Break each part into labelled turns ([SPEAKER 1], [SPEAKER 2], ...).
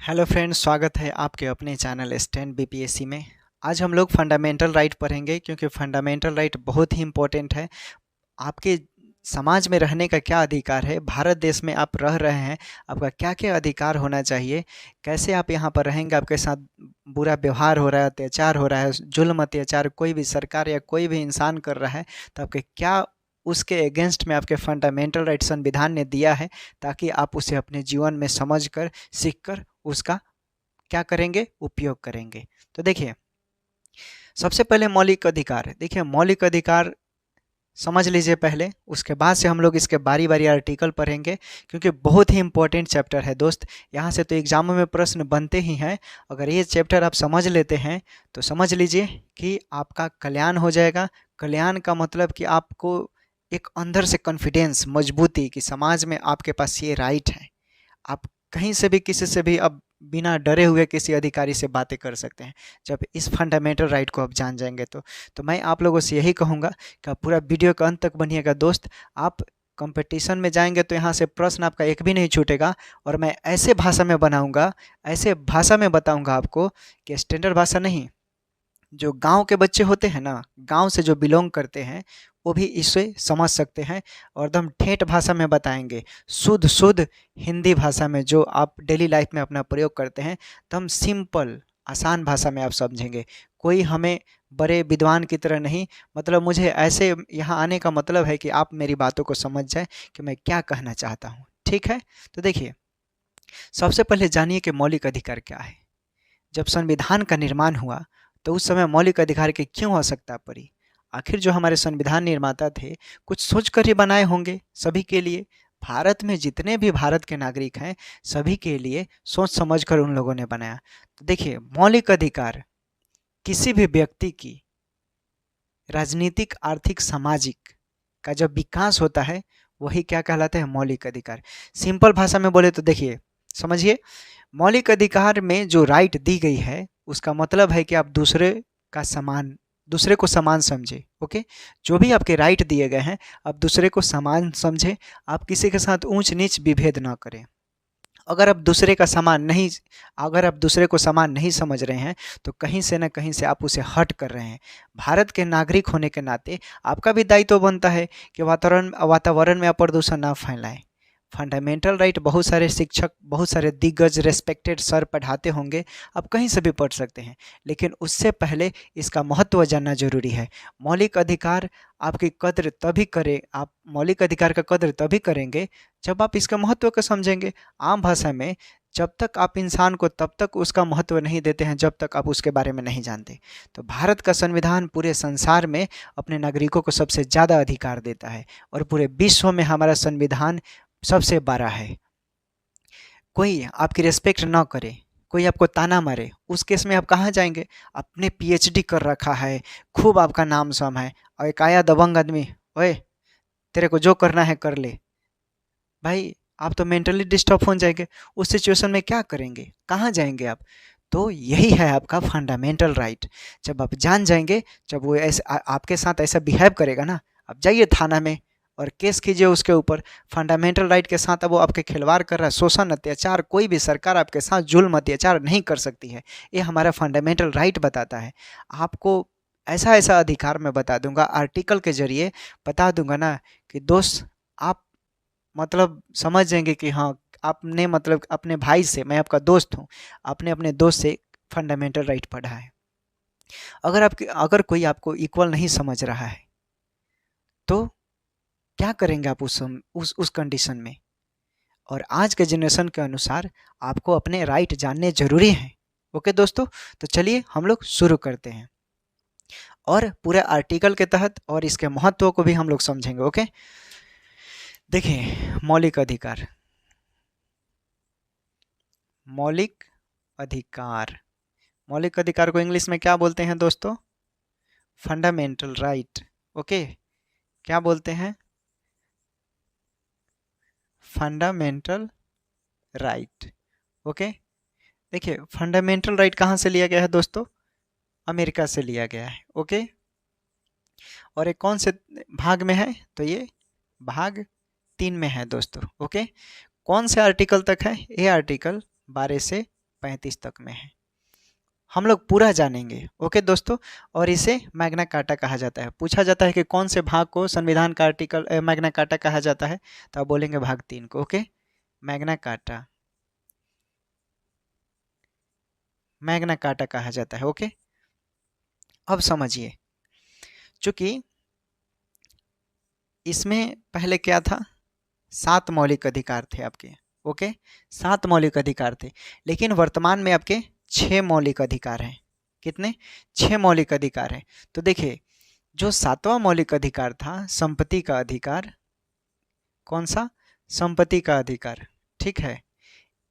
[SPEAKER 1] Hello friends, स्वागत है आपके अपने चैनल स्टैंड बीपीएससी में। आज हम लोग फंडामेंटल राइट पढ़ेंगे क्योंकि फंडामेंटल राइट बहुत ही इम्पोर्टेंट है। आपके समाज में रहने का क्या अधिकार है, भारत देश में आप रह रहे हैं, आपका क्या क्या अधिकार होना चाहिए, कैसे आप यहाँ पर रहेंगे, आपके साथ बुरा व्यवहार हो रहा है, अत्याचार हो रहा है, जुल्म अत्याचार कोई भी सरकार या कोई भी इंसान कर रहा है, तो आपके क्या उसके अगेंस्ट में आपके फंडामेंटल राइट संविधान ने दिया है, ताकि आप उसे अपने जीवन में समझ कर सीख कर उसका क्या करेंगे, उपयोग करेंगे। तो देखिए, सबसे पहले मौलिक अधिकार, देखिए मौलिक अधिकार समझ लीजिए पहले, उसके बाद से हम लोग इसके बारी बारी आर्टिकल पढ़ेंगे क्योंकि बहुत ही इंपॉर्टेंट चैप्टर है दोस्त। यहाँ से तो एग्जामों में प्रश्न बनते ही हैं। अगर ये चैप्टर आप समझ लेते हैं तो समझ लीजिए कि आपका कल्याण हो जाएगा। कल्याण का मतलब कि आपको एक अंदर से कॉन्फिडेंस, मजबूती कि समाज में आपके पास ये राइट है। आप कहीं से भी किसी से भी अब बिना डरे हुए किसी अधिकारी से बातें कर सकते हैं जब इस फंडामेंटल राइट को आप जान जाएंगे। तो मैं आप लोगों से यही कहूँगा कि आप पूरा वीडियो का अंत तक बनिएगा दोस्त। आप कंपटीशन में जाएंगे तो यहाँ से प्रश्न आपका एक भी नहीं छूटेगा, और मैं ऐसे भाषा में बनाऊंगा, ऐसे भाषा में बताऊंगा आपको कि स्टैंडर्ड भाषा नहीं, जो गांव के बच्चे होते हैं ना, गांव से जो बिलोंग करते हैं, वो भी इसे समझ सकते हैं। और एकदम ठेठ भाषा में बताएंगे, शुद्ध शुद्ध हिंदी भाषा में, जो आप डेली लाइफ में अपना प्रयोग करते हैं, एकदम सिंपल आसान भाषा में आप समझेंगे। कोई हमें बड़े विद्वान की तरह नहीं, मतलब मुझे ऐसे यहाँ आने का मतलब है कि आप मेरी बातों को समझ जाए कि मैं क्या कहना चाहता हूँ। ठीक है, तो देखिए, सबसे पहले जानिए कि मौलिक अधिकार क्या है। जब संविधान का निर्माण हुआ तो उस समय मौलिक अधिकार की क्यों आवश्यकता पड़ी? आखिर जो हमारे संविधान निर्माता थे, कुछ सोच कर ही बनाए होंगे सभी के लिए। भारत में जितने भी भारत के नागरिक हैं, सभी के लिए सोच समझ कर उन लोगों ने बनाया। तो देखिए, मौलिक अधिकार किसी भी व्यक्ति की राजनीतिक, आर्थिक, सामाजिक का जब विकास होता है, वही क्या कहलाता है? मौलिक अधिकार। सिंपल भाषा में बोले तो देखिए, समझिए, मौलिक अधिकार में जो राइट दी गई है, उसका मतलब है कि आप दूसरे को समान समझे। ओके, जो भी आपके राइट दिए गए हैं, आप दूसरे को समान समझे, आप किसी के साथ ऊंच नीच विभेद ना करें। अगर आप दूसरे का समान नहीं अगर आप दूसरे को समान नहीं समझ रहे हैं, तो कहीं से न कहीं से आप उसे हट कर रहे हैं। भारत के नागरिक होने के नाते आपका भी दायित्व बनता है कि वातावरण में आप प्रदूषण ना फैलाएं। फंडामेंटल राइट बहुत सारे शिक्षक, बहुत सारे दिग्गज रेस्पेक्टेड सर पढ़ाते होंगे, आप कहीं से भी पढ़ सकते हैं, लेकिन उससे पहले इसका महत्व जानना जरूरी है। मौलिक अधिकार आपकी कद्र तभी करें आप मौलिक अधिकार का कद्र तभी करेंगे जब आप इसका महत्व को समझेंगे। आम भाषा में, जब तक आप इंसान को तब तक उसका महत्व नहीं देते हैं जब तक आप उसके बारे में नहीं जानते। तो भारत का संविधान पूरे संसार में अपने नागरिकों को सबसे ज़्यादा अधिकार देता है, और पूरे विश्व में हमारा संविधान सबसे बड़ा है। कोई आपकी रिस्पेक्ट ना करे, कोई आपको ताना मारे, उस केस में आप कहाँ जाएंगे? आपने पीएचडी कर रखा है, खूब आपका नाम सम है, और एक आया दबंग आदमी, ओए तेरे को जो करना है कर ले, भाई आप तो मेंटली डिस्टर्ब हो जाएंगे। उस सिचुएशन में क्या करेंगे, कहाँ जाएंगे आप? तो यही है आपका फंडामेंटल राइट। जब आप जान जाएंगे, जब वो ऐसे आपके साथ ऐसा बिहेव करेगा ना, आप जाइए थाना में और केस कीजिए उसके ऊपर। फंडामेंटल राइट के साथ अब वो आपके खिलवाड़ कर रहा है, शोषण अत्याचार, कोई भी सरकार आपके साथ जुल्म अत्याचार नहीं कर सकती है। ये हमारा फंडामेंटल राइट बताता है। आपको ऐसा ऐसा अधिकार मैं बता दूंगा, आर्टिकल के जरिए बता दूंगा ना, कि दोस्त आप मतलब समझ जाएंगे कि हाँ, आपने मतलब अपने भाई से, मैं आपका दोस्त हूँ, आपने अपने दोस्त से फंडामेंटल राइट पढ़ा है। अगर कोई आपको इक्वल नहीं समझ रहा है, तो क्या करेंगे आप उस कंडीशन में? और आज के जनरेशन के अनुसार आपको अपने राइट जानने जरूरी हैं। ओके दोस्तों, तो चलिए हम लोग शुरू करते हैं, और पूरे आर्टिकल के तहत और इसके महत्व को भी हम लोग समझेंगे। ओके, देखिए, मौलिक अधिकार। मौलिक अधिकार मौलिक अधिकार को इंग्लिश में क्या बोलते हैं दोस्तों? Fundamental right. ओके, क्या बोलते हैं? Fundamental right. ओके, देखिए, फंडामेंटल राइट कहाँ से लिया गया है दोस्तों? अमेरिका से लिया गया है। ओके, और ये कौन से भाग में है? तो ये भाग 3 में है दोस्तों। ओके, कौन से आर्टिकल तक है? ये आर्टिकल 12 से 1935 तक में है। हम लोग पूरा जानेंगे, ओके दोस्तों। और इसे मैग्ना कार्टा कहा जाता है। पूछा जाता है कि कौन से भाग को संविधान का आर्टिकल मैग्ना कार्टा कहा जाता है, तो आप बोलेंगे भाग 3 को, okay. Magna carta, Magna carta कहा जाता है, ओके। अब समझिए, चूंकि इसमें पहले क्या था, 7 मौलिक अधिकार थे आपके, ओके। 7 मौलिक अधिकार थे, लेकिन वर्तमान में आपके 6 मौलिक अधिकार हैं। कितने? 6 मौलिक अधिकार हैं। तो देखिए, जो 7वां मौलिक अधिकार था, संपत्ति का अधिकार, कौन सा? संपत्ति का अधिकार, ठीक है।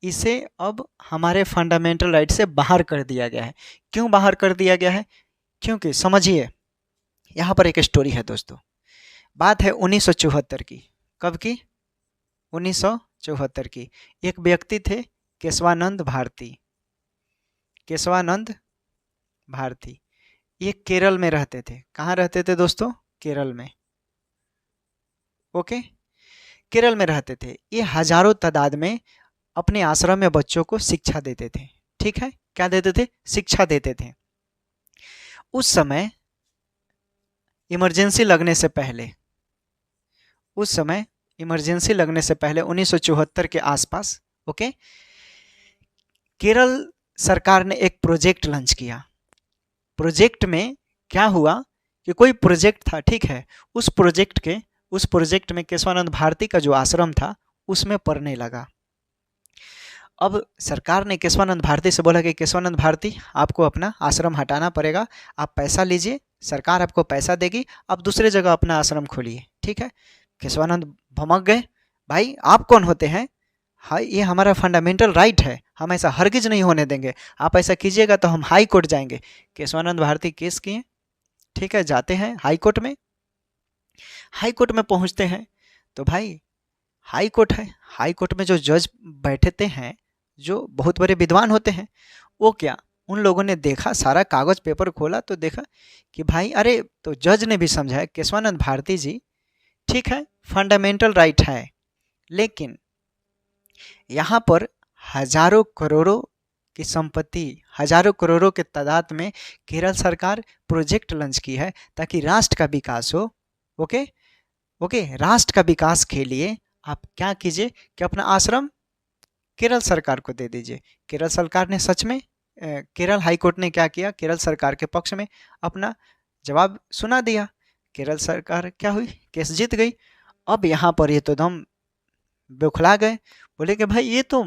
[SPEAKER 1] इसे अब हमारे फंडामेंटल राइट से बाहर कर दिया गया है। क्यों बाहर कर दिया गया है? क्योंकि समझिए, यहाँ पर एक स्टोरी है दोस्तों। बात है 1974 की। कब की? 1974 की। एक व्यक्ति थे केशवानंद भारती। केशवानंद भारती, ये केरल में रहते थे। कहाँ रहते थे दोस्तों? केरल में, ओके। केरल में रहते थे। ये हजारों तादाद में अपने आश्रम में बच्चों को शिक्षा देते थे, ठीक है। क्या देते थे? शिक्षा देते थे। उस समय इमरजेंसी लगने से पहले, उस समय इमरजेंसी लगने से पहले 1974 के आसपास, ओके, केरल सरकार ने एक प्रोजेक्ट लॉन्च किया। प्रोजेक्ट में क्या हुआ कि कोई प्रोजेक्ट था, ठीक है। उस प्रोजेक्ट में केशवानंद भारती का जो आश्रम था उसमें पढ़ने लगा। अब सरकार ने केशवानंद भारती से बोला कि केशवानंद भारती, आपको अपना आश्रम हटाना पड़ेगा, आप पैसा लीजिए, सरकार आपको पैसा देगी, आप दूसरे जगह अपना आश्रम खोलिए, ठीक है। केशवानंद भमक गए, भाई आप कौन होते हैं? हाँ, ये हमारा फंडामेंटल राइट है, हम ऐसा हरगिज नहीं होने देंगे, आप ऐसा कीजिएगा तो हम हाई कोर्ट जाएंगे। केशवानंद भारती केस किए, ठीक है। जाते हैं हाई कोर्ट में। हाई कोर्ट में पहुंचते हैं तो भाई, हाई कोर्ट है, हाई कोर्ट में जो जज बैठते हैं, जो बहुत बड़े विद्वान होते हैं, वो क्या, उन लोगों ने देखा, सारा कागज पेपर खोला तो देखा कि भाई, अरे, तो जज ने भी समझा केशवानंद भारती जी, ठीक है, फंडामेंटल राइट है, लेकिन यहाँ पर हजारों करोड़ों की संपत्ति, हजारों करोड़ों के तादाद में केरल सरकार प्रोजेक्ट लॉन्च की है ताकि राष्ट्र का विकास हो, ओके। ओके, राष्ट्र का विकास के लिए आप क्या कीजिए कि अपना आश्रम केरल सरकार को दे दीजिए। केरल सरकार ने सच में, केरल हाई कोर्ट ने क्या किया, केरल सरकार के पक्ष में अपना जवाब सुना दिया। केरल सरकार क्या हुई, केस जीत गई। अब यहाँ पर ये तो दम बौखला गए, बोले कि भाई ये तो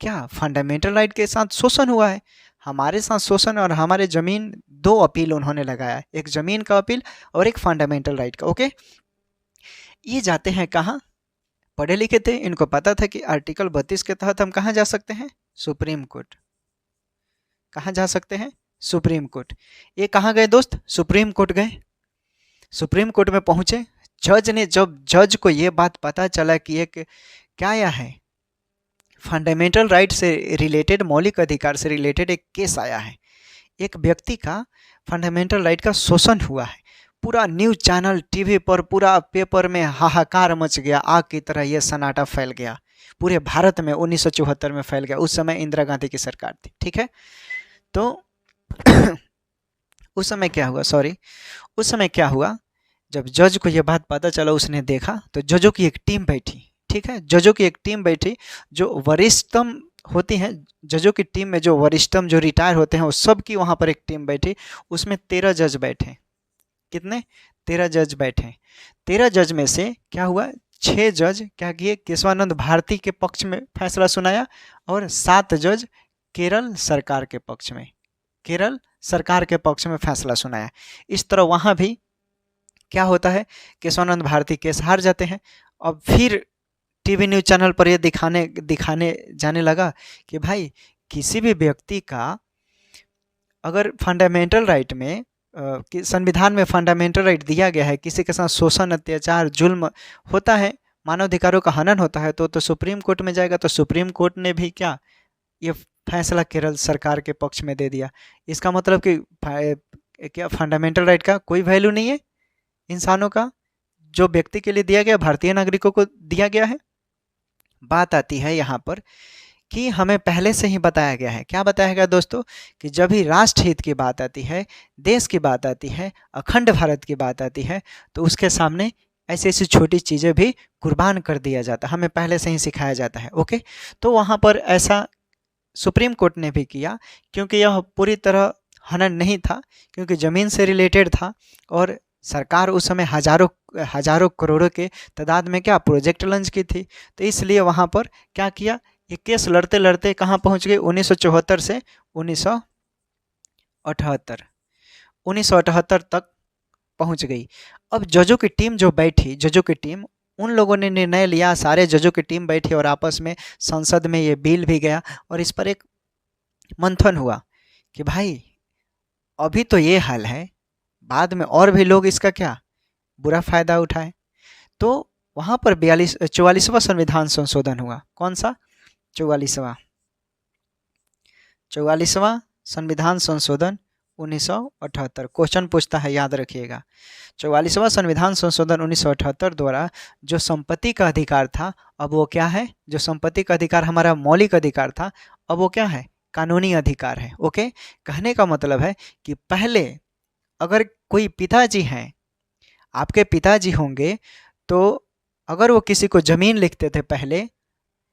[SPEAKER 1] क्या फंडामेंटल राइट के साथ शोषण हुआ है, हमारे साथ शोषण, और हमारे जमीन, 2 अपील उन्होंने लगाया, एक जमीन का अपील और एक फंडामेंटल राइट का, ओके। ये जाते हैं कहाँ? पढ़े लिखे थे, इनको पता था कि आर्टिकल 32 के तहत हम कहाँ जा सकते हैं? Supreme court. कहाँ जा सकते हैं? Supreme court. ये कहाँ गए दोस्त? सुप्रीम कोर्ट गए। सुप्रीम कोर्ट में पहुंचे। जज ने, जब जज को ये बात पता चला कि एक क्या आया है, फंडामेंटल राइट से रिलेटेड, मौलिक अधिकार से रिलेटेड एक केस आया है, एक व्यक्ति का फंडामेंटल राइट का शोषण हुआ है, पूरा न्यूज चैनल, टीवी पर, पूरा पेपर में हाहाकार मच गया, आग की तरह यह सन्नाटा फैल गया, पूरे भारत में 1974 में फैल गया। उस समय इंदिरा गांधी की सरकार थी, ठीक है। तो उस समय क्या हुआ, उस समय क्या हुआ, जब जज को यह बात पता चला, उसने देखा तो जजों की एक टीम बैठी, ठीक है। जजों की एक टीम बैठी, जो वरिष्ठतम होती हैं, जजों की टीम में जो वरिष्ठतम, जो रिटायर होते हैं, वो सब की वहाँ पर एक टीम बैठी। उसमें 13 जज बैठे। कितने? 13 जज बैठे। 13 जज में से क्या हुआ, 6 जज क्या किए, केशवानंद भारती के पक्ष में फैसला सुनाया, और 7 जज केरल सरकार के पक्ष में, केरल सरकार के पक्ष में फैसला सुनाया। इस तरह वहाँ भी क्या होता है, केशवानंद भारती केस हार जाते हैं। अब फिर टीवी न्यूज चैनल पर ये दिखाने जाने लगा कि भाई, किसी भी व्यक्ति का अगर फंडामेंटल राइट में, कि संविधान में फंडामेंटल राइट दिया गया है, किसी के साथ शोषण, अत्याचार, जुल्म होता है, मानवाधिकारों का हनन होता है, तो सुप्रीम कोर्ट में जाएगा। तो सुप्रीम कोर्ट ने भी क्या, ये फैसला केरल सरकार के पक्ष में दे दिया। इसका मतलब कि क्या फंडामेंटल राइट का कोई वैल्यू नहीं है इंसानों का, जो व्यक्ति के लिए दिया गया, भारतीय नागरिकों को दिया गया है। बात आती है यहाँ पर कि हमें पहले से ही बताया गया है। क्या बताया गया दोस्तों? कि जब भी राष्ट्र हित की बात आती है, देश की बात आती है, अखंड भारत की बात आती है, तो उसके सामने ऐसी-ऐसी छोटी चीज़ें भी कुर्बान कर दिया जाता है, हमें पहले से ही सिखाया जाता है। ओके? तो वहाँ पर ऐसा सुप्रीम कोर्ट ने भी किया, क्योंकि यह पूरी तरह हनन नहीं था, क्योंकि ज़मीन से रिलेटेड था और सरकार उस समय हज़ारों हज़ारों करोड़ों के तादाद में क्या प्रोजेक्ट लॉन्च की थी। तो इसलिए वहाँ पर क्या किया, ये केस लड़ते-लड़ते कहाँ पहुँच गए, 1974 से 1978 1978 तक पहुँच गई। अब जजों की टीम जो बैठी, जजों की टीम, उन लोगों ने निर्णय लिया, सारे जजों की टीम बैठी और आपस में संसद में ये बिल भी गया और इस पर एक मंथन हुआ कि भाई अभी तो ये हाल है, बाद में और भी लोग इसका क्या बुरा फ़ायदा उठाएँ। तो वहाँ पर 44वां संविधान संशोधन हुआ। कौन सा? 44वां 44वां संविधान संशोधन 1978। क्वेश्चन पूछता है, याद रखिएगा। 44वां संविधान संशोधन 1978 द्वारा जो संपत्ति का अधिकार था, अब वो क्या है? जो संपत्ति का अधिकार हमारा मौलिक अधिकार था, अब वो क्या है? कानूनी अधिकार है। ओके? कहने का मतलब है कि पहले अगर कोई पिताजी हैं, आपके पिताजी होंगे, तो अगर वो किसी को ज़मीन लिखते थे पहले,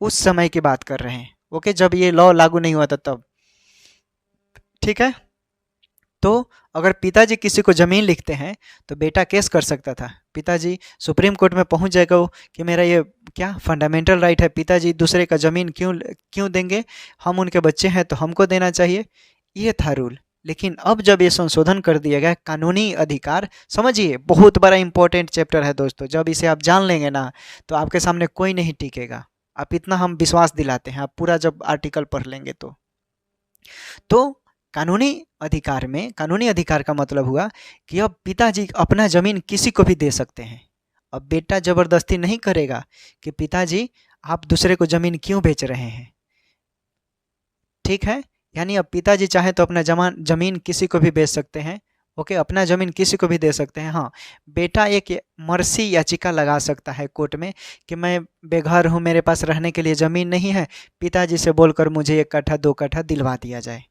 [SPEAKER 1] उस समय की बात कर रहे हैं। ओके? जब ये लॉ लागू नहीं हुआ था तब। ठीक है? तो अगर पिताजी किसी को ज़मीन लिखते हैं तो बेटा केस कर सकता था। पिताजी सुप्रीम कोर्ट में पहुंच जाएगा वो कि मेरा ये क्या फंडामेंटल राइट है, पिताजी दूसरे का ज़मीन क्यों क्यों देंगे, हम उनके बच्चे हैं तो हमको देना चाहिए। ये था रूल। लेकिन अब जब ये संशोधन कर दिया गया, कानूनी अधिकार, समझिए बहुत बड़ा इंपॉर्टेंट चैप्टर है दोस्तों। जब इसे आप जान लेंगे ना, तो आपके सामने कोई नहीं टिकेगा। आप इतना हम विश्वास दिलाते हैं, आप पूरा जब आर्टिकल पढ़ लेंगे तो कानूनी अधिकार का मतलब हुआ कि अब पिताजी अपना ज़मीन किसी को भी दे सकते हैं। अब बेटा ज़बरदस्ती नहीं करेगा कि पिताजी आप दूसरे को ज़मीन क्यों बेच रहे हैं। ठीक है? यानी अब पिताजी चाहे तो अपना ज़मीन किसी को भी बेच सकते हैं। ओके? अपना ज़मीन किसी को भी दे सकते हैं। हाँ, बेटा एक मर्सी याचिका लगा सकता है कोर्ट में कि मैं बेघर हूँ, मेरे पास रहने के लिए ज़मीन नहीं है, पिताजी से बोलकर मुझे 1 कट्ठा 2 कट्ठा दिलवा दिया जाए।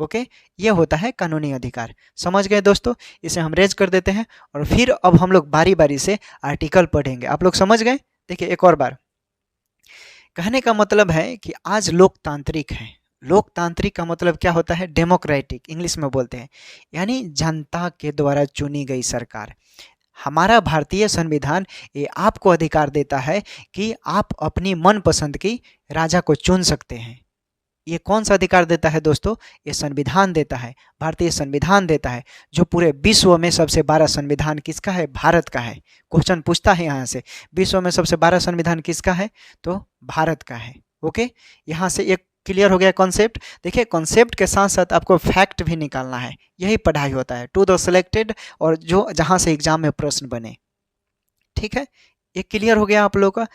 [SPEAKER 1] ओके? ये होता है कानूनी अधिकार। समझ गए दोस्तों? इसे हम रेज कर देते हैं और फिर अब हम लोग बारी-बारी से आर्टिकल पढ़ेंगे। आप लोग समझ गए? देखिए एक और बार। कहने का मतलब है कि आज लोकतांत्रिक है। लोकतांत्रिक का मतलब क्या होता है? डेमोक्रेटिक, इंग्लिश में बोलते हैं। यानी जनता के द्वारा चुनी गई सरकार। हमारा भारतीय संविधान ये आपको अधिकार देता है कि आप अपनी मनपसंद की राजा को चुन सकते हैं। ये कौन सा अधिकार देता है दोस्तों? ये संविधान देता है, भारतीय संविधान देता है। जो पूरे विश्व में सबसे बड़ा संविधान किसका है? भारत का है। क्वेश्चन पूछता है यहाँ से, विश्व में सबसे बड़ा संविधान किसका है? तो भारत का है। ओके? यहाँ से एक क्लियर हो गया कॉन्सेप्ट। देखिए कॉन्सेप्ट के साथ साथ आपको फैक्ट भी निकालना है, यही पढ़ाई होता है। टू द सिलेक्टेड, और जो जहाँ से एग्जाम में प्रश्न बने। ठीक है? ये क्लियर हो गया आप लोगों का।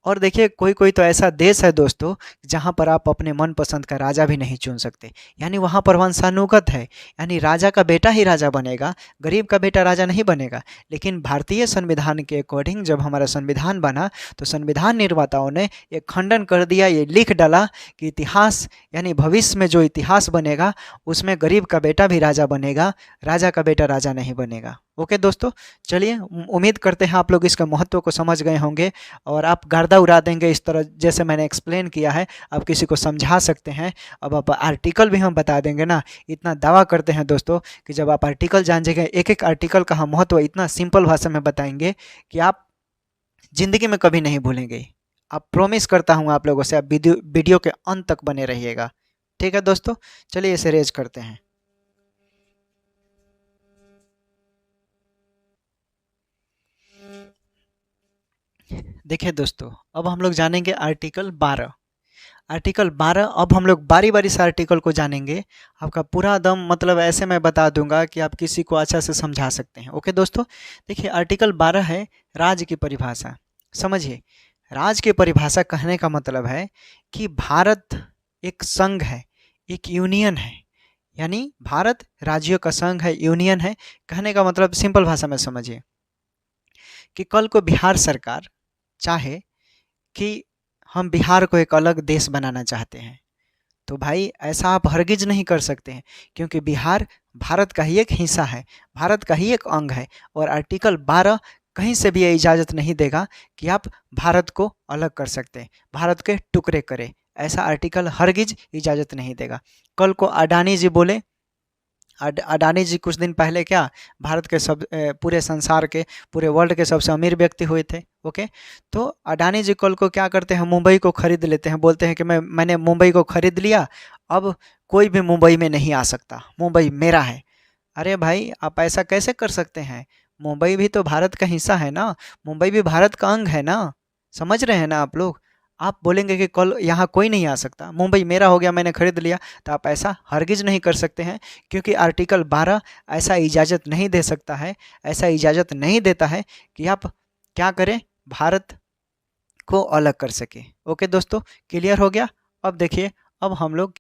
[SPEAKER 1] और देखिए कोई-कोई तो ऐसा देश है दोस्तों, जहाँ पर आप अपने मनपसंद का राजा भी नहीं चुन सकते। यानी वहाँ पर वंशानुगत है, यानी राजा का बेटा ही राजा बनेगा, गरीब का बेटा राजा नहीं बनेगा। लेकिन भारतीय संविधान के अकॉर्डिंग जब हमारा संविधान बना, तो संविधान निर्माताओं ने ये खंडन कर दिया, ये लिख डाला कि इतिहास, यानी भविष्य में जो इतिहास बनेगा, उसमें गरीब का बेटा भी राजा बनेगा, राजा का बेटा राजा नहीं बनेगा। ओके दोस्तों, चलिए उम्मीद करते हैं आप लोग इसके महत्व को समझ गए होंगे और आप गर्दा उड़ा देंगे। इस तरह जैसे मैंने एक्सप्लेन किया है, आप किसी को समझा सकते हैं। अब आप आर्टिकल भी हम बता देंगे ना, इतना दावा करते हैं दोस्तों कि जब आप आर्टिकल जान जाएंगे, एक-एक आर्टिकल का हम महत्व इतना सिंपल भाषा में बताएंगे कि आप ज़िंदगी में कभी नहीं भूलेंगे। आप प्रॉमिस करता हूँ आप लोगों से, आप वीडियो के अंत तक बने रहिएगा। ठीक है दोस्तों, चलिए इसे रेज करते हैं। देखिए दोस्तों, अब हम लोग जानेंगे आर्टिकल 12। आर्टिकल 12, अब हम लोग बारी-बारी से आर्टिकल को जानेंगे। आपका पूरा दम मतलब ऐसे मैं बता दूंगा कि आप किसी को अच्छा से समझा सकते हैं। ओके दोस्तों, देखिए आर्टिकल 12 है राज्य की परिभाषा। समझिए, राज्य की परिभाषा कहने का मतलब है कि भारत एक संघ है, एक यूनियन है। यानी भारत राज्यों का संघ है, यूनियन है। कहने का मतलब सिंपल भाषा में समझिए कि कल को बिहार सरकार चाहे कि हम बिहार को एक अलग देश बनाना चाहते हैं, तो भाई ऐसा आप हरगिज़ नहीं कर सकते हैं, क्योंकि बिहार भारत का ही एक हिस्सा है, भारत का ही एक अंग है। और आर्टिकल 12 कहीं से भी ये इजाज़त नहीं देगा कि आप भारत को अलग कर सकते हैं, भारत के टुकड़े करें। ऐसा आर्टिकल हरगिज़ इजाज़त नहीं देगा। कल को अडानी जी बोले, अडानी जी कुछ दिन पहले क्या भारत के पूरे संसार के, पूरे वर्ल्ड के सबसे अमीर व्यक्ति हुए थे। ओके, तो अडानी जी कल को क्या करते हैं, मुंबई को खरीद लेते हैं, बोलते हैं कि मैंने मुंबई को खरीद लिया, अब कोई भी मुंबई में नहीं आ सकता, मुंबई मेरा है। अरे भाई, आप ऐसा कैसे कर सकते हैं? मुंबई भी तो भारत का हिस्सा है ना, मुंबई भी भारत का अंग है ना। समझ रहे हैं ना आप लोग? आप बोलेंगे कि कल यहाँ कोई नहीं आ सकता, मुंबई मेरा हो गया, मैंने खरीद लिया, तो आप ऐसा हरगिज़ नहीं कर सकते हैं, क्योंकि आर्टिकल 12 ऐसा इजाज़त नहीं दे सकता है, ऐसा इजाज़त नहीं देता है कि आप क्या करें, भारत को अलग कर सकें। ओके दोस्तों, क्लियर हो गया? अब देखिए, अब हम लोग